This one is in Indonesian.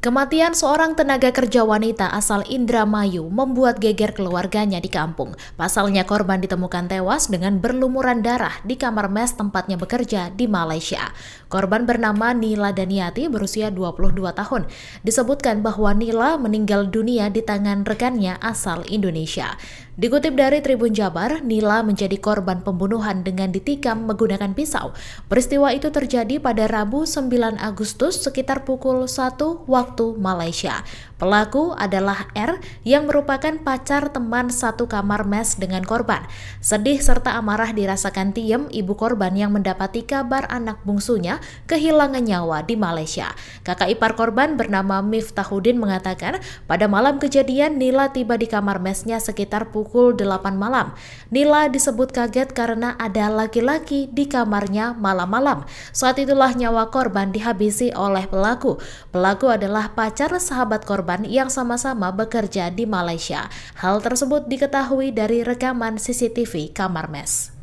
Kematian seorang tenaga kerja wanita asal Indramayu membuat geger keluarganya di kampung. Pasalnya korban ditemukan tewas dengan berlumuran darah di kamar mes tempatnya bekerja di Malaysia. Korban bernama Nila Daniati berusia 22 tahun. Disebutkan bahwa Nila meninggal dunia di tangan rekannya asal Indonesia. Dikutip dari Tribun Jabar, Nila menjadi korban pembunuhan dengan ditikam menggunakan pisau. Peristiwa itu terjadi pada Rabu 9 Agustus sekitar pukul 1 waktu Malaysia. Pelaku adalah R yang merupakan pacar teman satu kamar mes dengan korban. Sedih serta amarah dirasakan Tiem, ibu korban yang mendapati kabar anak bungsunya kehilangan nyawa di Malaysia. Kakak ipar korban bernama Miftahudin mengatakan, pada malam kejadian Nila tiba di kamar mesnya sekitar pukul 8 malam. Nila disebut kaget karena ada laki-laki di kamarnya malam-malam. Saat itulah nyawa korban dihabisi oleh pelaku. Pelaku adalah pacar sahabat korban yang sama-sama bekerja di Malaysia. Hal tersebut diketahui dari rekaman CCTV kamar mes.